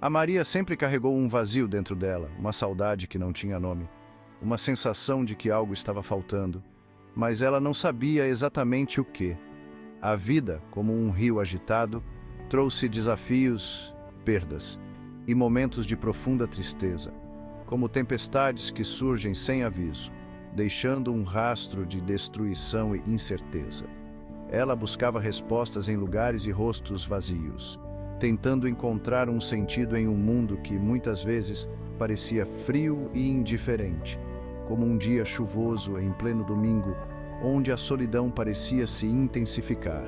A Maria sempre carregou um vazio dentro dela, uma saudade que não tinha nome, uma sensação de que algo estava faltando, mas ela não sabia exatamente o que. A vida, como um rio agitado, trouxe desafios, perdas e momentos de profunda tristeza, como tempestades que surgem sem aviso, deixando um rastro de destruição e incerteza. Ela buscava respostas em lugares e rostos vazios, tentando encontrar um sentido em um mundo que muitas vezes parecia frio e indiferente, como um dia chuvoso em pleno domingo, onde a solidão parecia se intensificar.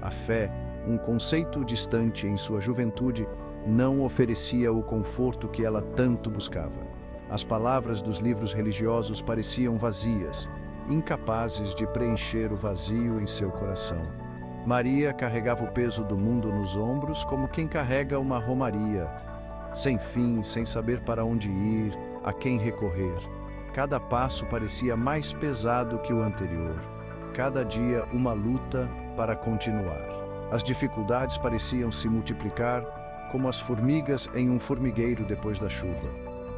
A fé, um conceito distante em sua juventude, não oferecia o conforto que ela tanto buscava. As palavras dos livros religiosos pareciam vazias, incapazes de preencher o vazio em seu coração. Maria carregava o peso do mundo nos ombros como quem carrega uma romaria, sem fim, sem saber para onde ir, a quem recorrer. Cada passo parecia mais pesado que o anterior, cada dia uma luta para continuar. As dificuldades pareciam se multiplicar como as formigas em um formigueiro depois da chuva,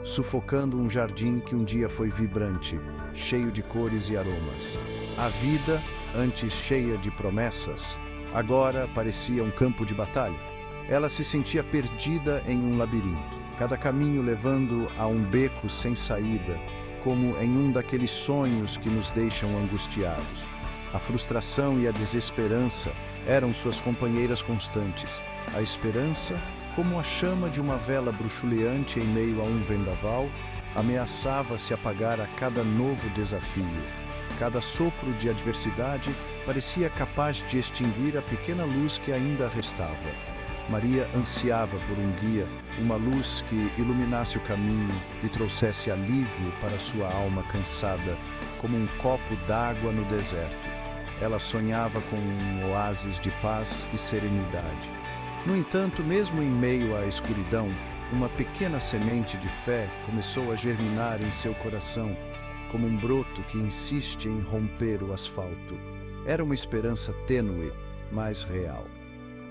sufocando um jardim que um dia foi vibrante, cheio de cores e aromas. A vida, antes cheia de promessas, agora parecia um campo de batalha. Ela se sentia perdida em um labirinto, cada caminho levando a um beco sem saída, como em um daqueles sonhos que nos deixam angustiados. A frustração e a desesperança eram suas companheiras constantes. A esperança, como a chama de uma vela bruxuleante em meio a um vendaval, ameaçava se apagar a cada novo desafio. Cada sopro de adversidade parecia capaz de extinguir a pequena luz que ainda restava. Maria ansiava por um guia, uma luz que iluminasse o caminho e trouxesse alívio para sua alma cansada, como um copo d'água no deserto. Ela sonhava com um oásis de paz e serenidade. No entanto, mesmo em meio à escuridão, uma pequena semente de fé começou a germinar em seu coração, como um broto que insiste em romper o asfalto. Era uma esperança tênue, mas real.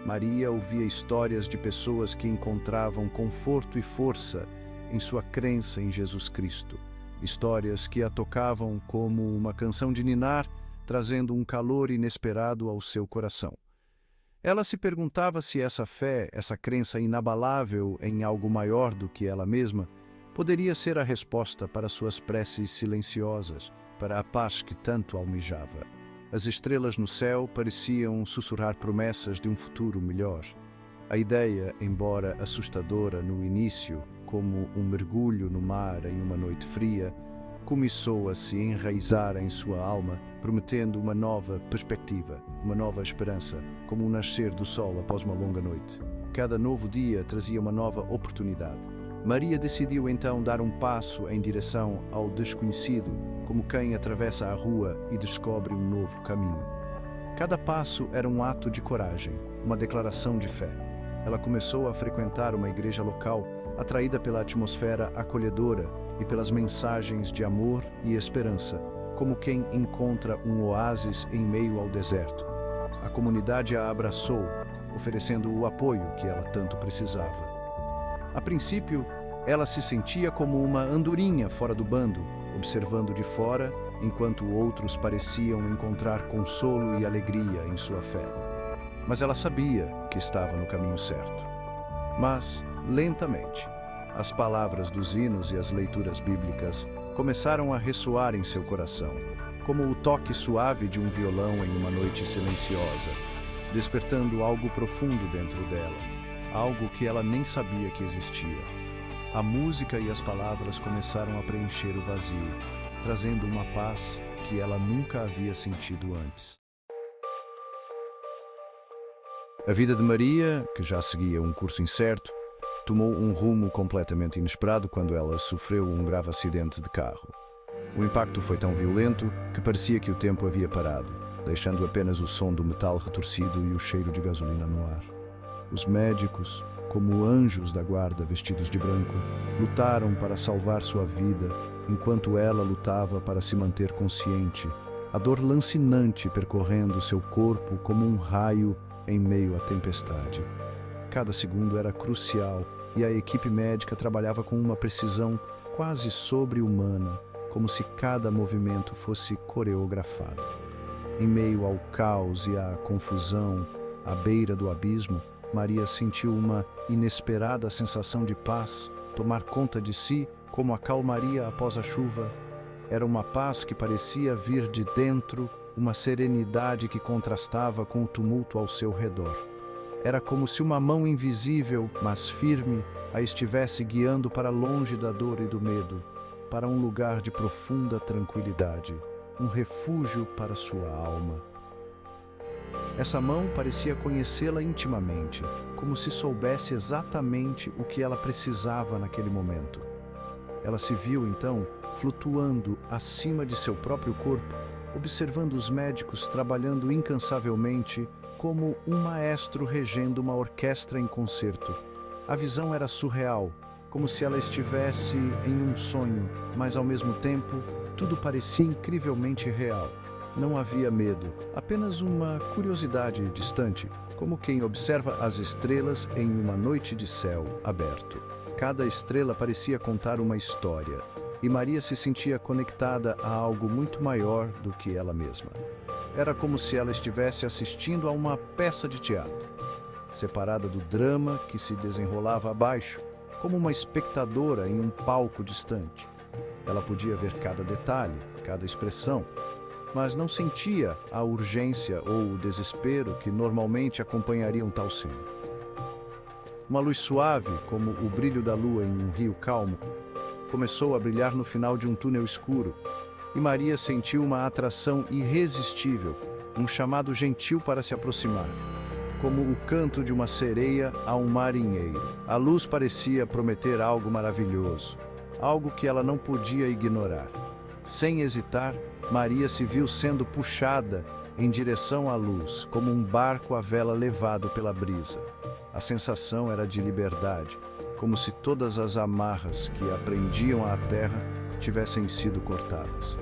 Maria ouvia histórias de pessoas que encontravam conforto e força em sua crença em Jesus Cristo. Histórias que a tocavam como uma canção de ninar, trazendo um calor inesperado ao seu coração. Ela se perguntava se essa fé, essa crença inabalável em algo maior do que ela mesma, poderia ser a resposta para suas preces silenciosas, para a paz que tanto almejava. As estrelas no céu pareciam sussurrar promessas de um futuro melhor. A ideia, embora assustadora no início, como um mergulho no mar em uma noite fria, começou a se enraizar em sua alma, prometendo uma nova perspectiva, uma nova esperança, como o nascer do sol após uma longa noite. Cada novo dia trazia uma nova oportunidade. Maria decidiu então dar um passo em direção ao desconhecido, como quem atravessa a rua e descobre um novo caminho. Cada passo era um ato de coragem, uma declaração de fé. Ela começou a frequentar uma igreja local, atraída pela atmosfera acolhedora e pelas mensagens de amor e esperança, como quem encontra um oásis em meio ao deserto. A comunidade a abraçou, oferecendo o apoio que ela tanto precisava. A princípio, ela se sentia como uma andorinha fora do bando, observando de fora, enquanto outros pareciam encontrar consolo e alegria em sua fé. Mas ela sabia que estava no caminho certo. Mas, lentamente, as palavras dos hinos e as leituras bíblicas começaram a ressoar em seu coração, como o toque suave de um violão em uma noite silenciosa, despertando algo profundo dentro dela, algo que ela nem sabia que existia. A música e as palavras começaram a preencher o vazio, trazendo uma paz que ela nunca havia sentido antes. A vida de Maria, que já seguia um curso incerto, tomou um rumo completamente inesperado quando ela sofreu um grave acidente de carro. O impacto foi tão violento que parecia que o tempo havia parado, deixando apenas o som do metal retorcido e o cheiro de gasolina no ar. Os médicos, como anjos da guarda vestidos de branco, lutaram para salvar sua vida, enquanto ela lutava para se manter consciente, a dor lancinante percorrendo seu corpo como um raio em meio à tempestade. Cada segundo era crucial, e a equipe médica trabalhava com uma precisão quase sobre-humana, como se cada movimento fosse coreografado. Em meio ao caos e à confusão, à beira do abismo, Maria sentiu uma inesperada sensação de paz tomar conta de si, como a calmaria após a chuva. Era uma paz que parecia vir de dentro, uma serenidade que contrastava com o tumulto ao seu redor. Era como se uma mão invisível, mas firme, a estivesse guiando para longe da dor e do medo, para um lugar de profunda tranquilidade, um refúgio para sua alma. Essa mão parecia conhecê-la intimamente, como se soubesse exatamente o que ela precisava naquele momento. Ela se viu, então, flutuando acima de seu próprio corpo, observando os médicos trabalhando incansavelmente como um maestro regendo uma orquestra em concerto. A visão era surreal, como se ela estivesse em um sonho, mas ao mesmo tempo, tudo parecia incrivelmente real. Não havia medo, apenas uma curiosidade distante, como quem observa as estrelas em uma noite de céu aberto. Cada estrela parecia contar uma história, e Maria se sentia conectada a algo muito maior do que ela mesma. Era como se ela estivesse assistindo a uma peça de teatro, separada do drama que se desenrolava abaixo, como uma espectadora em um palco distante. Ela podia ver cada detalhe, cada expressão, mas não sentia a urgência ou o desespero que normalmente acompanhariam tal cena. Uma luz suave, como o brilho da lua em um rio calmo, começou a brilhar no final de um túnel escuro, e Maria sentiu uma atração irresistível, um chamado gentil para se aproximar, como o canto de uma sereia a um marinheiro. A luz parecia prometer algo maravilhoso, algo que ela não podia ignorar. Sem hesitar, Maria se viu sendo puxada em direção à luz, como um barco à vela levado pela brisa. A sensação era de liberdade, como se todas as amarras que a prendiam à terra tivessem sido cortadas.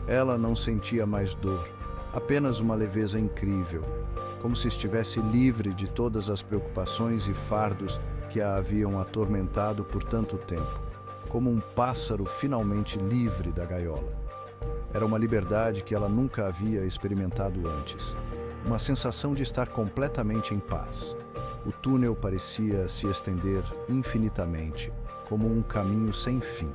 Ela não sentia mais dor, apenas uma leveza incrível, como se estivesse livre de todas as preocupações e fardos que a haviam atormentado por tanto tempo, como um pássaro finalmente livre da gaiola. Era uma liberdade que ela nunca havia experimentado antes, uma sensação de estar completamente em paz. O túnel parecia se estender infinitamente, como um caminho sem fim.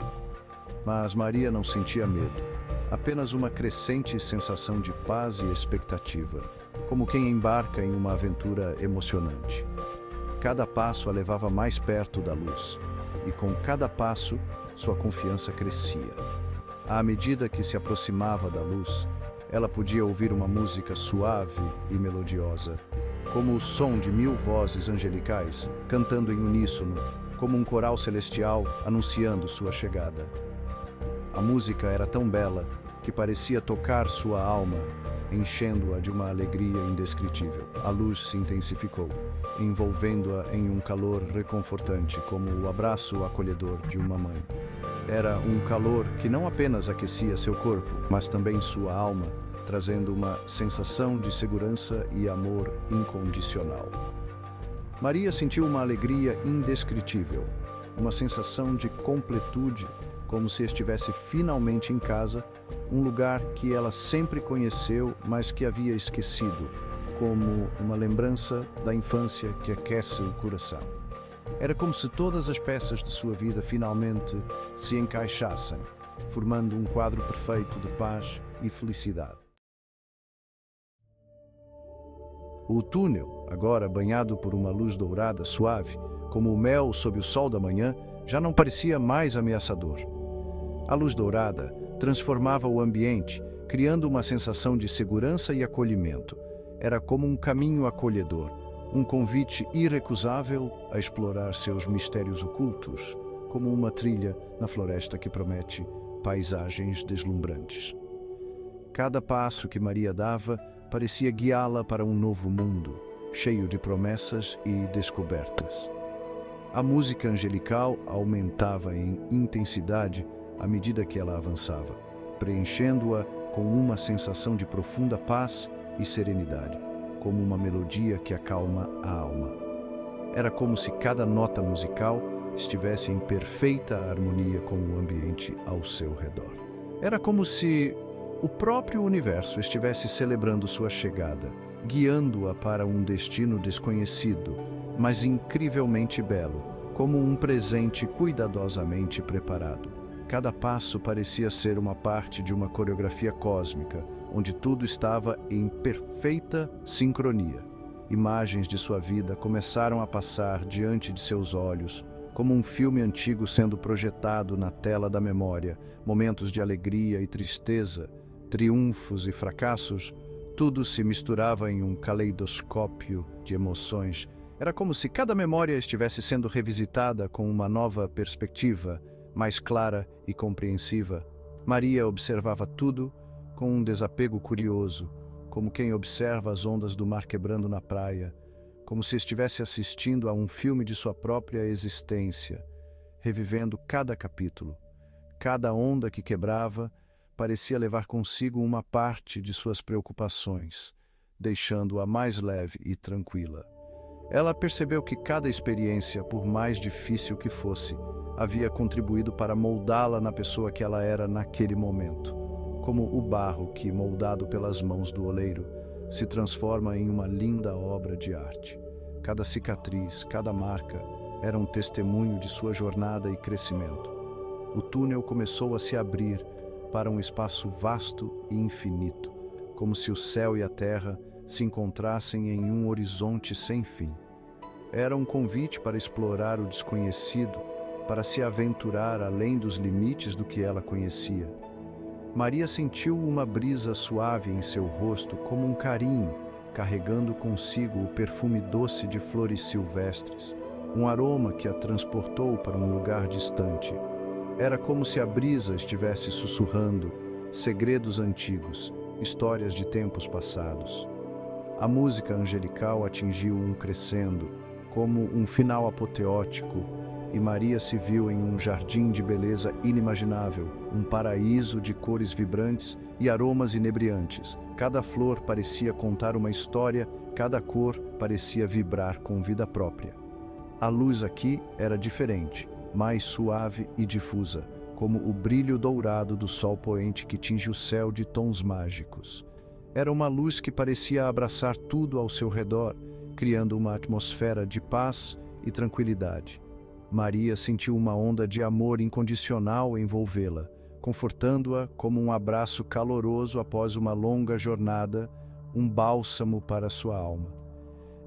Mas Maria não sentia medo, apenas uma crescente sensação de paz e expectativa, como quem embarca em uma aventura emocionante. Cada passo a levava mais perto da luz, e com cada passo, sua confiança crescia. À medida que se aproximava da luz, ela podia ouvir uma música suave e melodiosa, como o som de 1000 vozes angelicais cantando em uníssono, como um coral celestial anunciando sua chegada. A música era tão bela que parecia tocar sua alma, enchendo-a de uma alegria indescritível. A luz se intensificou, envolvendo-a em um calor reconfortante, como o abraço acolhedor de uma mãe. Era um calor que não apenas aquecia seu corpo, mas também sua alma, trazendo uma sensação de segurança e amor incondicional. Maria sentiu uma alegria indescritível, uma sensação de completude, como se estivesse finalmente em casa, um lugar que ela sempre conheceu, mas que havia esquecido, como uma lembrança da infância que aquece o coração. Era como se todas as peças de sua vida finalmente se encaixassem, formando um quadro perfeito de paz e felicidade. O túnel, agora banhado por uma luz dourada suave, como o mel sob o sol da manhã, já não parecia mais ameaçador. A luz dourada transformava o ambiente, criando uma sensação de segurança e acolhimento. Era como um caminho acolhedor, um convite irrecusável a explorar seus mistérios ocultos, como uma trilha na floresta que promete paisagens deslumbrantes. Cada passo que Maria dava parecia guiá-la para um novo mundo, cheio de promessas e descobertas. A música angelical aumentava em intensidade à medida que ela avançava, preenchendo-a com uma sensação de profunda paz e serenidade, como uma melodia que acalma a alma. Era como se cada nota musical estivesse em perfeita harmonia com o ambiente ao seu redor. Era como se o próprio universo estivesse celebrando sua chegada, guiando-a para um destino desconhecido, mas incrivelmente belo, como um presente cuidadosamente preparado. Cada passo parecia ser uma parte de uma coreografia cósmica, onde tudo estava em perfeita sincronia. Imagens de sua vida começaram a passar diante de seus olhos, como um filme antigo sendo projetado na tela da memória, momentos de alegria e tristeza, triunfos e fracassos, tudo se misturava em um caleidoscópio de emoções. Era como se cada memória estivesse sendo revisitada com uma nova perspectiva, mais clara e compreensiva. Maria observava tudo com um desapego curioso, como quem observa as ondas do mar quebrando na praia, como se estivesse assistindo a um filme de sua própria existência, revivendo cada capítulo. Cada onda que quebrava parecia levar consigo uma parte de suas preocupações, deixando-a mais leve e tranquila. Ela percebeu que cada experiência, por mais difícil que fosse, havia contribuído para moldá-la na pessoa que ela era naquele momento, como o barro que, moldado pelas mãos do oleiro, se transforma em uma linda obra de arte. Cada cicatriz, cada marca, era um testemunho de sua jornada e crescimento. O túnel começou a se abrir para um espaço vasto e infinito, como se o céu e a terra se encontrassem em um horizonte sem fim. Era um convite para explorar o desconhecido, para se aventurar além dos limites do que ela conhecia. Maria sentiu uma brisa suave em seu rosto, como um carinho, carregando consigo o perfume doce de flores silvestres, um aroma que a transportou para um lugar distante. Era como se a brisa estivesse sussurrando segredos antigos, histórias de tempos passados. A música angelical atingiu um crescendo, como um final apoteótico, e Maria se viu em um jardim de beleza inimaginável, um paraíso de cores vibrantes e aromas inebriantes. Cada flor parecia contar uma história, cada cor parecia vibrar com vida própria. A luz aqui era diferente, mais suave e difusa, como o brilho dourado do sol poente que tinge o céu de tons mágicos. Era uma luz que parecia abraçar tudo ao seu redor, criando uma atmosfera de paz e tranquilidade. Maria sentiu uma onda de amor incondicional envolvê-la, confortando-a como um abraço caloroso após uma longa jornada, um bálsamo para sua alma.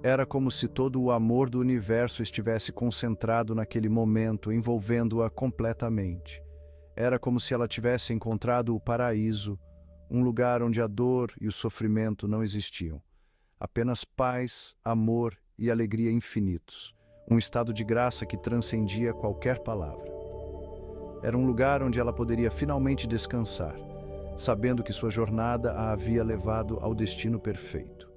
Era como se todo o amor do universo estivesse concentrado naquele momento, envolvendo-a completamente. Era como se ela tivesse encontrado o paraíso, um lugar onde a dor e o sofrimento não existiam. Apenas paz, amor e alegria infinitos. Um estado de graça que transcendia qualquer palavra. Era um lugar onde ela poderia finalmente descansar, sabendo que sua jornada a havia levado ao destino perfeito.